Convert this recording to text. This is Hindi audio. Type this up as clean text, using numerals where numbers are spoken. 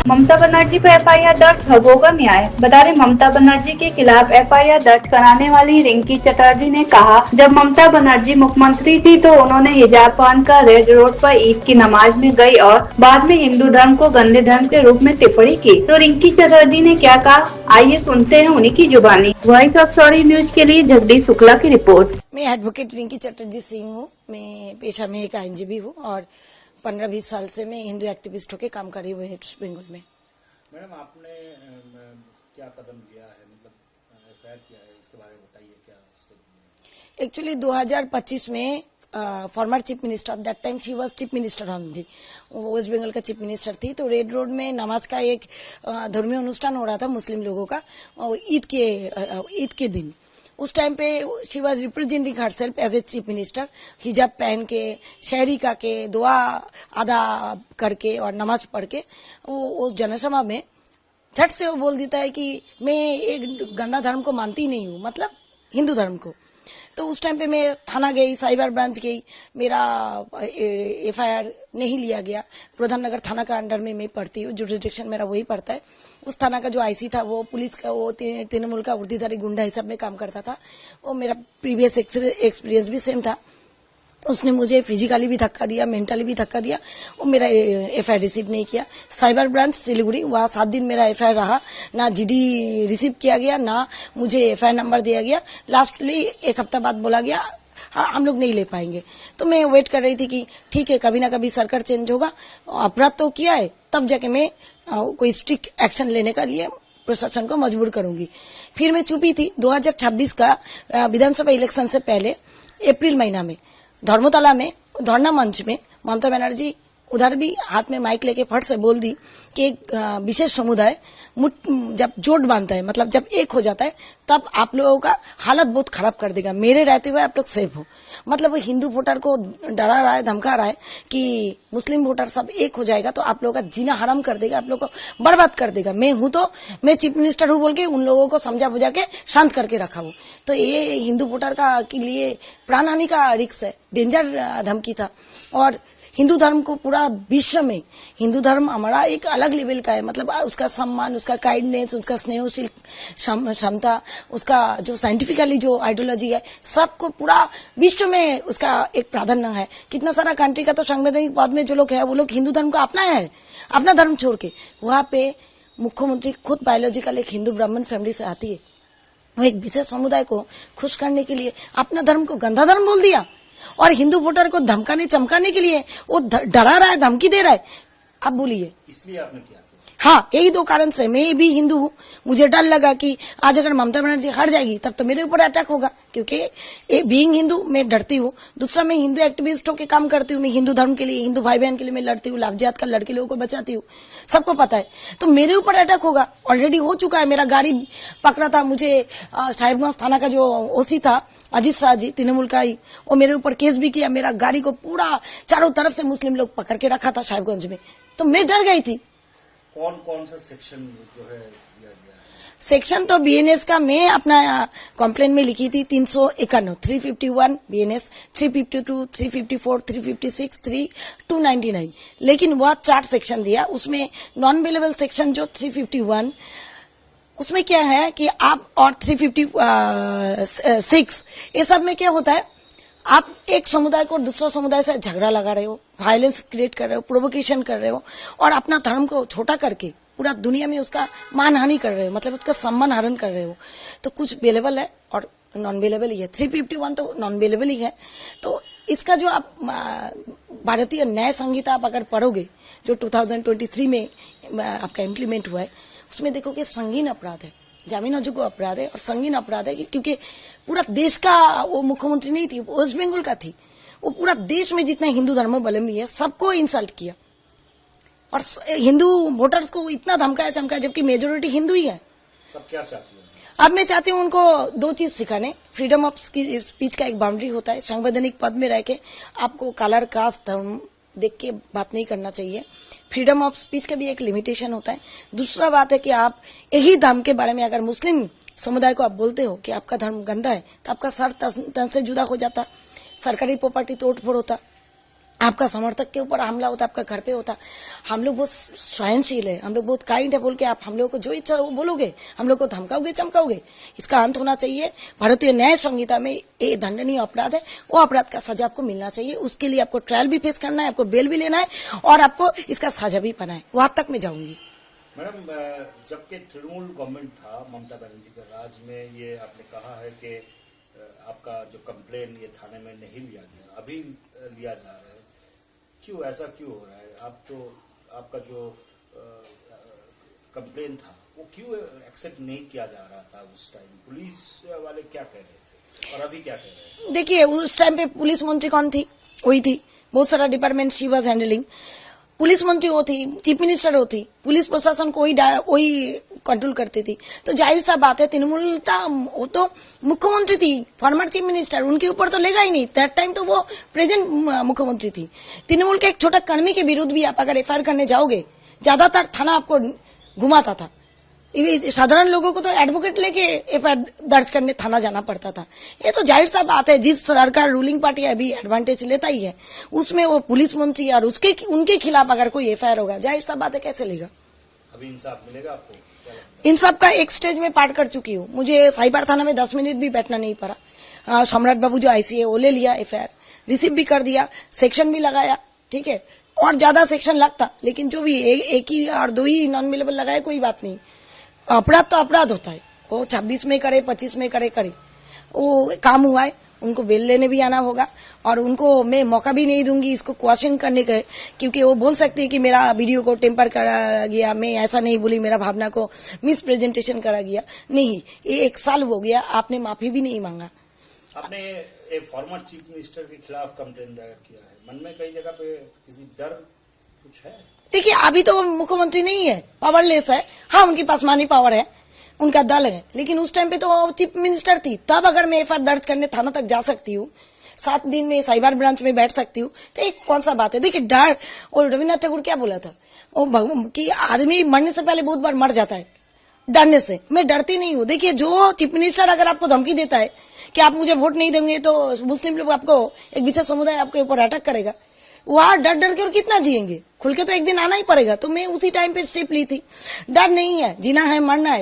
ममता बनर्जी पर एफआईआर दर्ज, होगा न्याय। बता रहे ममता बनर्जी के खिलाफ एफआईआर दर्ज कराने वाली रिंकी चटर्जी ने कहा, जब ममता बनर्जी मुख्यमंत्री थी तो उन्होंने हिजाब पहनकर रेड रोड पर ईद की नमाज में गई और बाद में हिंदू धर्म को गंदे धर्म के रूप में टिप्पणी की। तो रिंकी चटर्जी ने क्या कहा, आइए सुनते हैं उन्हीं की जुबानी। वॉइस ऑफ सॉरी न्यूज के लिए जगदीश शुक्ला की रिपोर्ट। मैं एडवोकेट रिंकी चटर्जी सिंह हूँ। मैं पेशा में एक आईनजीबी हूँ और 15-20 साल से मैं हिंदू एक्टिविस्ट होकर काम कर रही हूँ वेस्ट बंगाल में। मैडम, आपने क्या कदम लिया है, मतलब एफआईआर किया है, इसके बारे में बताइए क्या। एक्चुअली 2025 में former chief minister, that time she was chief minister only, West Bengal का चीफ मिनिस्टर थी। तो रेड रोड में नमाज का एक धर्मीय अनुष्ठान हो रहा था मुस्लिम लोगों का ईद के दिन। उस टाइम पे she was representing herself as a chief minister, हिजाब पहन के, शहरी का के, दुआ अदा करके और नमाज पढ़ के वो उस जनसभा में झट से वो बोल देता है कि मैं एक गंदा धर्म को मानती नहीं हूँ, मतलब हिंदू धर्म को। तो उस टाइम पे मैं थाना गई, साइबर ब्रांच गई, मेरा एफआईआर नहीं लिया गया। प्रधान नगर थाना का अंडर में मैं पढ़ती हूँ, जुरिडिक्शन मेरा वही पड़ता है। उस थाना का जो आईसी था वो पुलिस का, वो तृणमूल का वर्दीधारी गुंडा हिसाब में काम करता था। वो मेरा प्रीवियस एक्सपीरियंस भी सेम था। उसने मुझे फिजिकली भी धक्का दिया, मेंटली भी धक्का दिया। वो मेरा एफआईआर रिसीव नहीं किया। साइबर ब्रांच सिलीगुड़ी, वहाँ 7 दिन मेरा एफआईआर रहा, ना जीडी रिसीव किया गया, ना मुझे एफआईआर नंबर दिया गया। लास्टली 1 हफ्ता बाद बोला गया हाँ हम लोग नहीं ले पाएंगे। तो मैं वेट कर रही थी कि ठीक है, कभी ना कभी सरकार चेंज होगा, अपराध तो किया है, तब जाके मैं कोई स्ट्रिक्ट एक्शन लेने का लिए प्रशासन को मजबूर करूंगी। फिर मैं चुपी थी। 2026 का विधानसभा इलेक्शन से पहले अप्रैल महीना में धर्मतला में धरना मंच में ममता बनर्जी उधर भी हाथ में माइक लेके फट से बोल दी कि एक विशेष समुदाय जब जोट बांधता है, मतलब जब एक हो जाता है, तब आप लोगों का हालत बहुत खराब कर देगा। मेरे रहते हुए आप लोग सेफ हो। मतलब वो हिंदू वोटर को डरा रहा है, धमका रहा है कि मुस्लिम वोटर सब एक हो जाएगा तो आप लोगों का जीना हराम कर देगा, आप लोगों को बर्बाद कर देगा। मैं हूं तो मैं चीफ मिनिस्टर हूं बोल के उन लोगों को समझा बुझा के शांत करके रखा हूं। तो ये हिंदू वोटर का के लिए प्राण हानि का रिस्क है, डेंजर धमकी था। और हिंदू धर्म को पूरा विश्व में हिंदू धर्म हमारा एक अलग लेवल का है, मतलब उसका सम्मान, उसका काइंडनेस, उसका स्नेहशील क्षमता, उसका जो साइंटिफिकली जो आइडियोलॉजी है, सबको पूरा विश्व में उसका एक प्राधान्य है। कितना सारा कंट्री का तो संवैधानिक पद में जो लोग है वो लोग हिंदू धर्म को अपनाया है, अपना धर्म छोड़ के। वहां पे मुख्यमंत्री खुद बायोलॉजिकल एक हिंदू ब्राह्मण फैमिली से आती है। वो एक विशेष समुदाय को खुश करने के लिए अपना धर्म को गंदा धर्म बोल दिया और हिंदू वोटर को धमकाने चमकाने के लिए वो डरा रहा है, धमकी दे रहा है। अब बोलिए, इसलिए आपने क्या किया? हाँ, यही 2 कारण से। मैं भी हिंदू हूँ, मुझे डर लगा कि आज अगर ममता बनर्जी हट जाएगी तब तो मेरे ऊपर अटैक होगा, क्योंकि बीइंग हिंदू मैं डरती हूँ। दूसरा, मैं हिंदू एक्टिविस्ट होकर काम करती हूँ। मैं हिंदू धर्म के लिए, हिंदू भाई बहन के लिए मैं लड़ती हूँ, लाभजात का लड़के लोगों को बचाती हूँ, सबको पता है। तो मेरे ऊपर अटैक होगा, ऑलरेडी हो चुका है। मेरा गाड़ी पकड़ा था, मुझे साहिबगंज थाना का जो ओसी था अजीत शाह जी, तृणमूल का ही, वो मेरे ऊपर केस भी किया। मेरा गाड़ी को पूरा चारों तरफ से मुस्लिम लोग पकड़ के रखा था साहिबगंज में। तो मैं डर गई थी। कौन कौन सा सेक्शन जो है दिया गया है? सेक्शन तो बीएनएस का मैं अपना कंप्लेन में लिखी थी 351, 351 बीएनएस, 352, 354, 356, 299। लेकिन वह 4 सेक्शन दिया। उसमें नॉन अवेलेबल सेक्शन जो 351, उसमें क्या है कि आप, और 356, ये सब में क्या होता है, आप एक समुदाय को दूसरा समुदाय से झगड़ा लगा रहे हो, वायलेंस क्रिएट कर रहे हो, प्रोवोकेशन कर रहे हो और अपना धर्म को छोटा करके पूरा दुनिया में उसका मानहानि कर रहे हो, मतलब उसका सम्मान हरण कर रहे हो। तो कुछ अवेलेबल है और नॉन अवेलेबल ही है। 351 तो नॉन अवेलेबल ही है। तो इसका जो आप भारतीय न्याय संहिता आप अगर पढ़ोगे, जो 2023 में आपका इम्प्लीमेंट हुआ है, उसमें देखो कि संगीन अपराध है, जामीन अयोग्य अपराध है। और संगीन अपराध है क्योंकि पूरा देश का वो मुख्यमंत्री नहीं थी, वेस्ट बंगाल का थी। वो पूरा देश में जितना हिंदू धर्मावलंबी है सबको इंसल्ट किया और हिंदू वोटर्स को इतना धमकाया चमकाया, जबकि मेजोरिटी हिंदू ही है। अब क्या चाहती है? अब मैं चाहती हूँ उनको 2 चीज सिखाने। फ्रीडम ऑफ स्पीच का एक बाउंड्री होता है, संवैधानिक पद में रह के आपको कलर, कास्ट, धर्म देख के बात नहीं करना चाहिए। फ्रीडम ऑफ स्पीच का भी एक लिमिटेशन होता है। दूसरा बात है कि आप यही धर्म के बारे में अगर मुस्लिम समुदाय को आप बोलते हो कि आपका धर्म गंदा है, तो आपका सर तन से जुदा हो जाता, सरकारी प्रॉपर्टी तोड़फोड़ होता, आपका समर्थक के ऊपर हमला होता, आपका घर पे होता। हम लोग बहुत सहनशील है, हम लोग बहुत काइंड है, बोल के आप हम लोग को जो इच्छा वो बोलोगे, हम लोग को धमकाओगे चमकाओगे, इसका अंत होना चाहिए। भारतीय न्याय संहिता में ये दंडनीय अपराध है, वो अपराध का सजा आपको मिलना चाहिए। उसके लिए आपको ट्रायल भी फेस करना है, आपको बेल भी लेना है और आपको इसका सजा भी पाना है। वहां तक मैं जाऊंगी। मैडम, जबकि तृणमूल गवर्नमेंट था ममता बनर्जी के राज में, ये आपने कहा है कि आपका जो कंप्लेन ये थाने में नहीं लिया गया, अभी लिया जा रहा है, क्यों ऐसा क्यों हो रहा है? आप तो आपका जो कंप्लेन था वो क्यों एक्सेप्ट नहीं किया जा रहा था उस टाइम? पुलिस वाले क्या कह रहे थे और अभी क्या कह रहे हैं? देखिए, उस टाइम पे पुलिस मंत्री कौन थी? वही थी, बहुत सारा department she was handling. Police मंत्री वो थी, चीफ मिनिस्टर वो थी, पुलिस प्रशासन को वही कंट्रोल करती थी। तो जाहिर सा बात है, तृणमूल था, वो तो मुख्यमंत्री थी, फॉर्मर चीफ मिनिस्टर, उनके ऊपर तो लेगा ही नहीं। दैट टाइम तो वो प्रेजेंट मुख्यमंत्री थी। तृणमूल के एक छोटा कर्मी के विरुद्ध भी आप अगर एफआईआर करने जाओगे, ज्यादातर थाना आपको घुमाता था। साधारण लोगों को तो एडवोकेट लेके एफआईआर दर्ज करने थाना जाना पड़ता था। ये तो जाहिर सा बात है, जिस सरकार रूलिंग पार्टी अभी एडवांटेज लेता ही है, उसमें वो पुलिस मंत्री और उनके खिलाफ अगर कोई एफआईआर होगा, जाहिर सा बात है कैसे लेगा? अभी इंसाफ मिलेगा आपको? इन सब का एक स्टेज में पार कर चुकी हूँ। मुझे साइबर थाना में 10 मिनट भी बैठना नहीं पड़ा। सम्राट बाबू जो आईसी है वो ले लिया एफआईआर, रिसीव भी कर दिया, सेक्शन भी लगाया, ठीक है। और ज्यादा सेक्शन लगता, लेकिन जो भी एक ही और 2 ही नॉन अवेलेबल लगाए, कोई बात नहीं। अपराध तो अपराध होता है, वो 26 में करे 25 में करे, वो काम हुआ है। उनको बेल लेने भी आना होगा और उनको मैं मौका भी नहीं दूंगी इसको क्वेश्चन करने का, क्योंकि वो बोल सकती है कि मेरा वीडियो को टेम्पर करा गया, मैं ऐसा नहीं बोली, मेरा भावना को मिस प्रेजेंटेशन करा गया। नहीं, ये 1 साल हो गया, आपने माफी भी नहीं मांगा। आपने एक फॉर्मर चीफ मिनिस्टर के खिलाफ कंप्लेन दायर किया है, मन में कई जगह पे किसी डर कुछ है? देखिए, अभी तो मुख्यमंत्री नहीं है, पावरलेस है। हाँ, उनके पास मानी पावर है, उनका दल है, लेकिन उस टाइम पे तो चीफ मिनिस्टर थी। तब अगर मैं एफआईआर दर्ज करने थाना तक जा सकती हूँ, 7 दिन में साइबर ब्रांच में बैठ सकती हूँ, तो एक कौन सा बात है? देखिए, डर, और रविन्द्रनाथ टैगोर क्या बोला था, कि आदमी मरने से पहले बहुत बार मर जाता है डरने से। मैं डरती नहीं हूँ। देखिए, जो चीफ मिनिस्टर अगर आपको धमकी देता है कि आप मुझे वोट नहीं देंगे तो मुस्लिम लोग आपको, एक विशेष समुदाय आपके ऊपर अटैक करेगा, वहां डर डर के और कितना जिएंगे? खुल के तो एक दिन आना ही पड़ेगा। तो मैं उसी टाइम पे स्टेप ली थी। डर नहीं है, जीना है, मरना है।